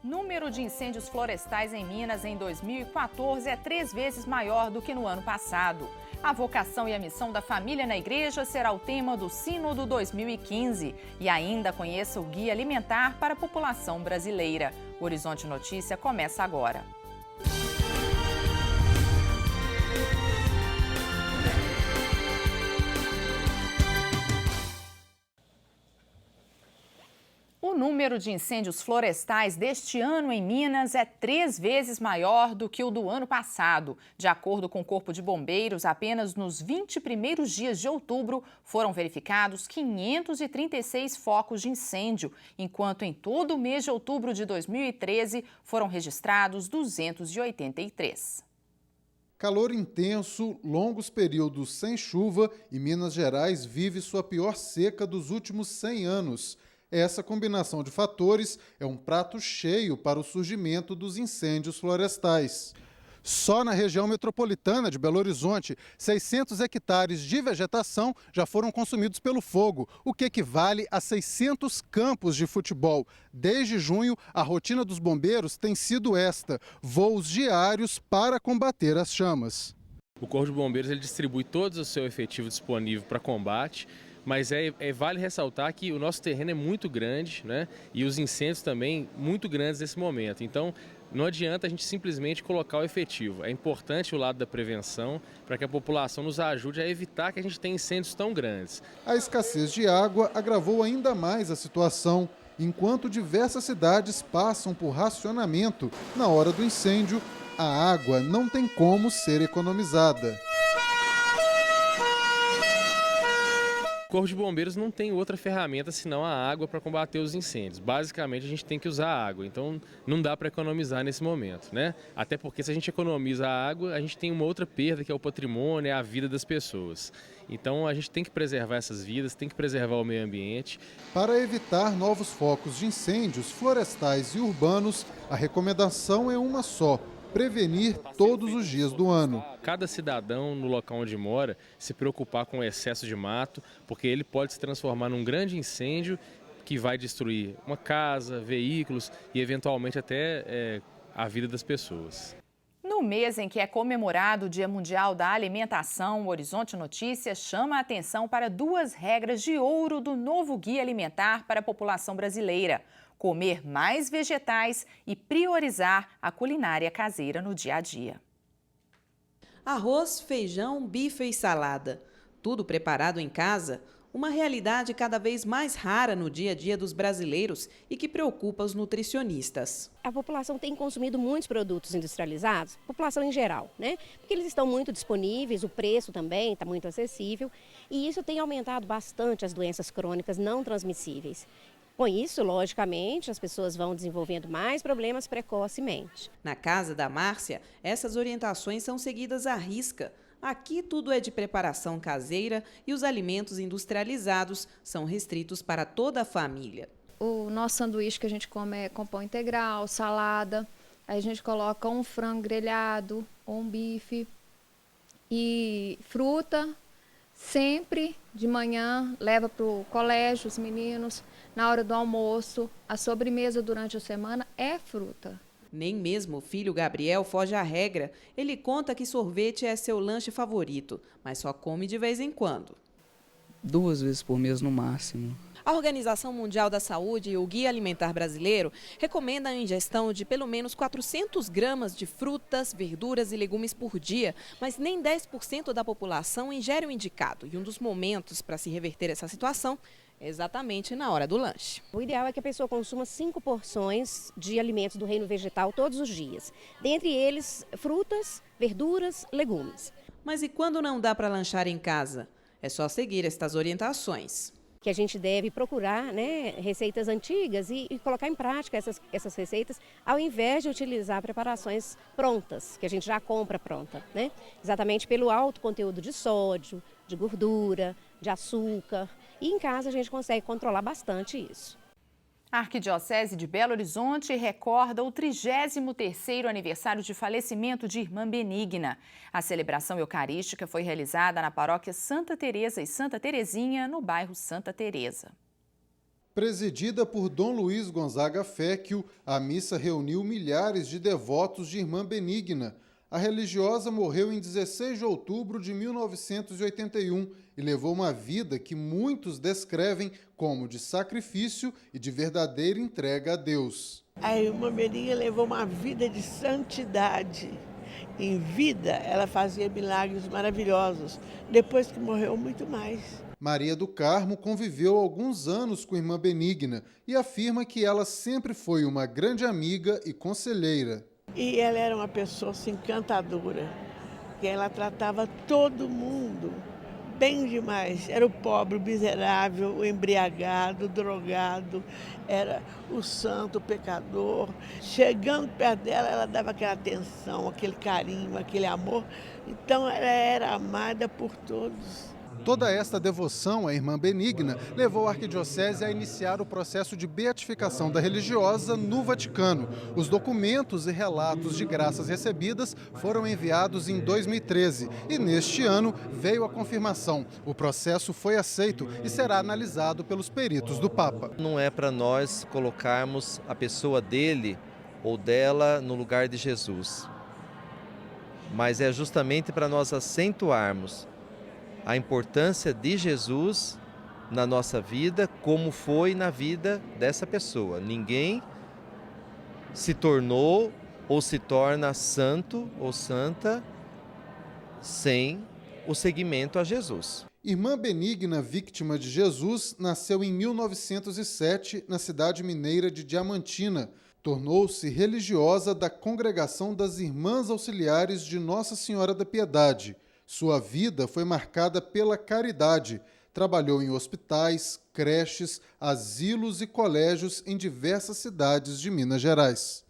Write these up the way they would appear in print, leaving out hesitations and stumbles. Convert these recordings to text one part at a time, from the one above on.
Número de incêndios florestais em Minas em 2014 é 3 vezes maior do que no ano passado. A vocação e a missão da família na igreja será o tema do Sínodo 2015. E ainda conheça o Guia Alimentar para a População Brasileira. O Horizonte Notícia começa agora. O número de incêndios florestais deste ano em Minas é 3 vezes maior do que o do ano passado. De acordo com o Corpo de Bombeiros, apenas nos 20 primeiros dias de outubro foram verificados 536 focos de incêndio, enquanto em todo o mês de outubro de 2013 foram registrados 283. Calor intenso, longos períodos sem chuva e Minas Gerais vive sua pior seca dos últimos 100 anos. Essa combinação de fatores é um prato cheio para o surgimento dos incêndios florestais. Só na região metropolitana de Belo Horizonte, 600 hectares de vegetação já foram consumidos pelo fogo, o que equivale a 600 campos de futebol. Desde junho, a rotina dos bombeiros tem sido esta: voos diários para combater as chamas. O Corpo de Bombeiros ele distribui todo o seu efetivo disponível para combate, mas vale ressaltar que o nosso terreno é muito grande, né? E os incêndios também muito grandes nesse momento. Então, não adianta a gente simplesmente colocar o efetivo. É importante o lado da prevenção para que a população nos ajude a evitar que a gente tenha incêndios tão grandes. A escassez de água agravou ainda mais a situação. Enquanto diversas cidades passam por racionamento na hora do incêndio, a água não tem como ser economizada. O Corpo de Bombeiros não tem outra ferramenta senão a água para combater os incêndios. Basicamente, a gente tem que usar a água, então não dá para economizar nesse momento, né? Até porque se a gente economiza a água, a gente tem uma outra perda, que é o patrimônio, é a vida das pessoas. Então a gente tem que preservar essas vidas, tem que preservar o meio ambiente. Para evitar novos focos de incêndios florestais e urbanos, a recomendação é uma só: prevenir todos os dias do ano. Cada cidadão no local onde mora se preocupar com o excesso de mato, porque ele pode se transformar num grande incêndio que vai destruir uma casa, veículos e eventualmente até a vida das pessoas. No mês em que é comemorado o Dia Mundial da Alimentação, o Horizonte Notícias chama a atenção para 2 regras de ouro do novo Guia Alimentar para a População Brasileira: comer mais vegetais e priorizar a culinária caseira no dia a dia. Arroz, feijão, bife e salada. Tudo preparado em casa, uma realidade cada vez mais rara no dia a dia dos brasileiros e que preocupa os nutricionistas. A população tem consumido muitos produtos industrializados, população em geral, né? Porque eles estão muito disponíveis, o preço também está muito acessível e isso tem aumentado bastante as doenças crônicas não transmissíveis. Com isso, logicamente, as pessoas vão desenvolvendo mais problemas precocemente. Na casa da Márcia, essas orientações são seguidas à risca. Aqui tudo é de preparação caseira e os alimentos industrializados são restritos para toda a família. O nosso sanduíche que a gente come é com pão integral, salada, aí a gente coloca um frango grelhado, ou um bife e fruta. Sempre de manhã leva para o colégio os meninos, na hora do almoço, a sobremesa durante a semana é fruta. Nem mesmo o filho Gabriel foge à regra. Ele conta que sorvete é seu lanche favorito, mas só come de vez em quando. 2 vezes por mês no máximo. A Organização Mundial da Saúde e o Guia Alimentar Brasileiro recomendam a ingestão de pelo menos 400 gramas de frutas, verduras e legumes por dia, mas nem 10% da população ingere o indicado. E um dos momentos para se reverter essa situação é exatamente na hora do lanche. O ideal é que a pessoa consuma 5 porções de alimentos do reino vegetal todos os dias. Dentre eles, frutas, verduras, legumes. Mas e quando não dá para lanchar em casa? É só seguir estas orientações. Que a gente deve procurar, né, receitas antigas e colocar em prática essas receitas, ao invés de utilizar preparações prontas, que a gente já compra pronta, né? Exatamente pelo alto conteúdo de sódio, de gordura, de açúcar. E em casa a gente consegue controlar bastante isso. A Arquidiocese de Belo Horizonte recorda o 33º aniversário de falecimento de Irmã Benigna. A celebração eucarística foi realizada na paróquia Santa Teresa e Santa Terezinha, no bairro Santa Teresa. Presidida por Dom Luiz Gonzaga Féquio, a missa reuniu milhares de devotos de Irmã Benigna. A religiosa morreu em 16 de outubro de 1981 e levou uma vida que muitos descrevem como de sacrifício e de verdadeira entrega a Deus. A Irmã Benigna levou uma vida de santidade. Em vida, ela fazia milagres maravilhosos. Depois que morreu, muito mais. Maria do Carmo conviveu alguns anos com a Irmã Benigna e afirma que ela sempre foi uma grande amiga e conselheira. E ela era uma pessoa assim, encantadora, que ela tratava todo mundo bem demais. Era o pobre, o miserável, o embriagado, o drogado, era o santo, o pecador. Chegando perto dela, ela dava aquela atenção, aquele carinho, aquele amor. Então ela era amada por todos. Toda esta devoção à Irmã Benigna levou a Arquidiocese a iniciar o processo de beatificação da religiosa no Vaticano. Os documentos e relatos de graças recebidas foram enviados em 2013 e neste ano veio a confirmação. O processo foi aceito e será analisado pelos peritos do Papa. Não é para nós colocarmos a pessoa dele ou dela no lugar de Jesus, mas é justamente para nós acentuarmos a importância de Jesus na nossa vida, como foi na vida dessa pessoa. Ninguém se tornou ou se torna santo ou santa sem o seguimento a Jesus. Irmã Benigna, vítima de Jesus, nasceu em 1907 na cidade mineira de Diamantina. Tornou-se religiosa da Congregação das Irmãs Auxiliares de Nossa Senhora da Piedade. Sua vida foi marcada pela caridade. Trabalhou em hospitais, creches, asilos e colégios em diversas cidades de Minas Gerais.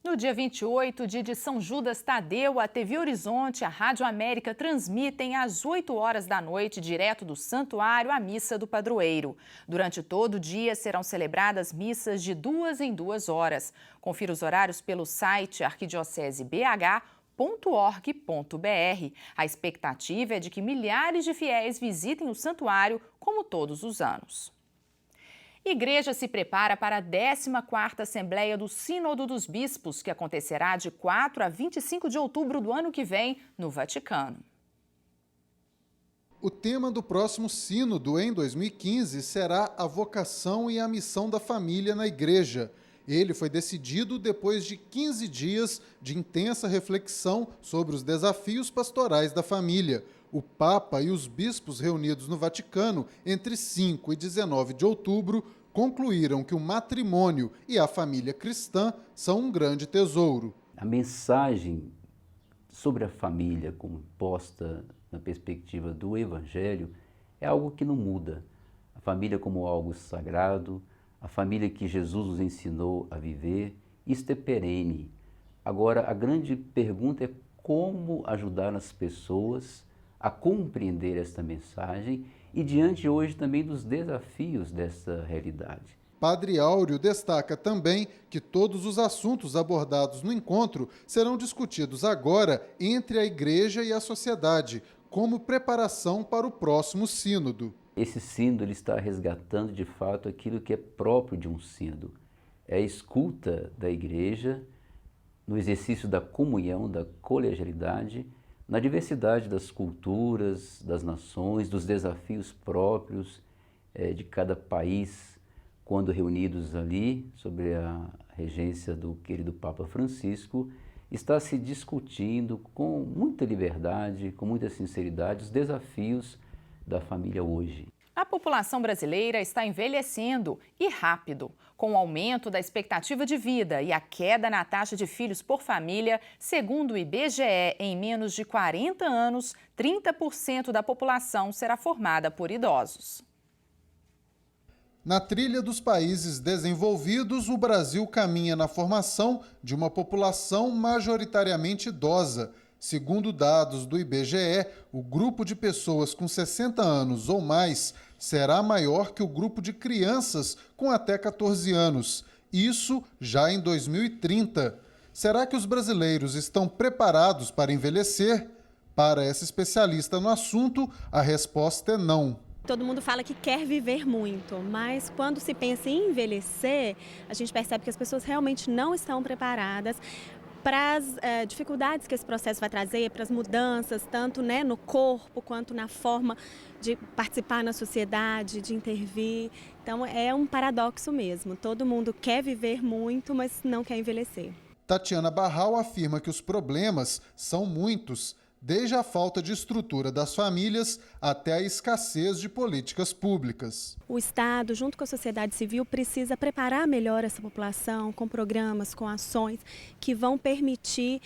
No dia 28, dia de São Judas Tadeu, a TV Horizonte e a Rádio América transmitem às 8 horas da noite, direto do santuário, a missa do padroeiro. Durante todo o dia serão celebradas missas de 2 em 2 horas. Confira os horários pelo site arquidiocesebh.org.br. A expectativa é de que milhares de fiéis visitem o santuário, como todos os anos. Igreja se prepara para a 14ª Assembleia do Sínodo dos Bispos, que acontecerá de 4 a 25 de outubro do ano que vem, no Vaticano. O tema do próximo sínodo, em 2015, será a vocação e a missão da família na Igreja. Ele foi decidido depois de 15 dias de intensa reflexão sobre os desafios pastorais da família. O Papa e os bispos reunidos no Vaticano entre 5 e 19 de outubro concluíram que o matrimônio e a família cristã são um grande tesouro. A mensagem sobre a família, como posta na perspectiva do Evangelho, é algo que não muda. A família como algo sagrado, a família que Jesus nos ensinou a viver, isto é perene. Agora, a grande pergunta é como ajudar as pessoas a compreender esta mensagem e diante hoje também dos desafios dessa realidade. Padre Áureo destaca também que todos os assuntos abordados no encontro serão discutidos agora entre a Igreja e a sociedade, como preparação para o próximo sínodo. Esse sínodo ele está resgatando de fato aquilo que é próprio de um sínodo. É a escuta da Igreja no exercício da comunhão, da colegialidade, na diversidade das culturas, das nações, dos desafios próprios de cada país, quando reunidos ali, sob a regência do querido Papa Francisco, está se discutindo com muita liberdade, com muita sinceridade, os desafios da família hoje. A população brasileira está envelhecendo e rápido. Com o aumento da expectativa de vida e a queda na taxa de filhos por família, segundo o IBGE, em menos de 40 anos, 30% da população será formada por idosos. Na trilha dos países desenvolvidos, o Brasil caminha na formação de uma população majoritariamente idosa. Segundo dados do IBGE, o grupo de pessoas com 60 anos ou mais será maior que o grupo de crianças com até 14 anos. Isso já em 2030. Será que os brasileiros estão preparados para envelhecer? Para essa especialista no assunto, a resposta é não. Todo mundo fala que quer viver muito, mas quando se pensa em envelhecer, a gente percebe que as pessoas realmente não estão preparadas para as dificuldades que esse processo vai trazer, para as mudanças, tanto no corpo quanto na forma de participar na sociedade, de intervir. Então é um paradoxo mesmo. Todo mundo quer viver muito, mas não quer envelhecer. Tatiana Barral afirma que os problemas são muitos, desde a falta de estrutura das famílias até a escassez de políticas públicas. O Estado, junto com a sociedade civil, precisa preparar melhor essa população com programas, com ações que vão permitir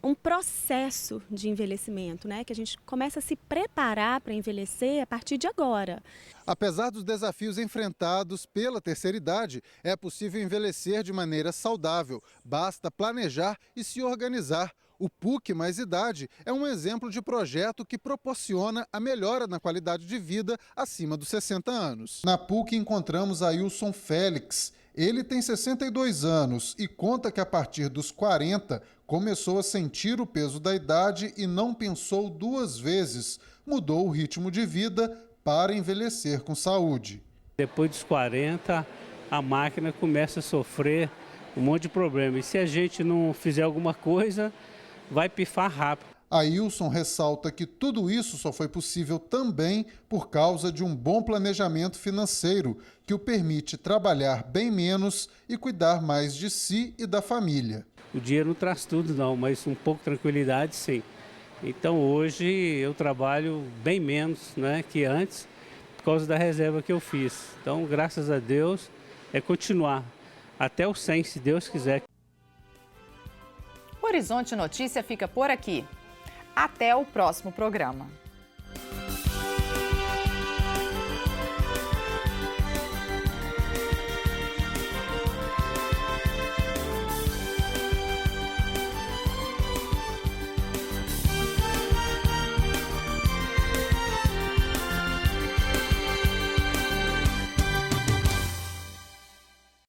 um processo de envelhecimento, que a gente começa a se preparar para envelhecer a partir de agora. Apesar dos desafios enfrentados pela terceira idade, é possível envelhecer de maneira saudável. Basta planejar e se organizar. O PUC Mais Idade é um exemplo de projeto que proporciona a melhora na qualidade de vida acima dos 60 anos. Na PUC encontramos Ailson Félix. Ele tem 62 anos e conta que a partir dos 40 começou a sentir o peso da idade e não pensou duas vezes. Mudou o ritmo de vida para envelhecer com saúde. Depois dos 40, a máquina começa a sofrer um monte de problemas. E se a gente não fizer alguma coisa, vai pifar rápido. Ailson ressalta que tudo isso só foi possível também por causa de um bom planejamento financeiro, que o permite trabalhar bem menos e cuidar mais de si e da família. O dinheiro não traz tudo não, mas um pouco de tranquilidade sim. Então hoje eu trabalho bem menos que antes, por causa da reserva que eu fiz. Então graças a Deus é continuar até o 100, se Deus quiser. O Horizonte Notícia fica por aqui. Até o próximo programa.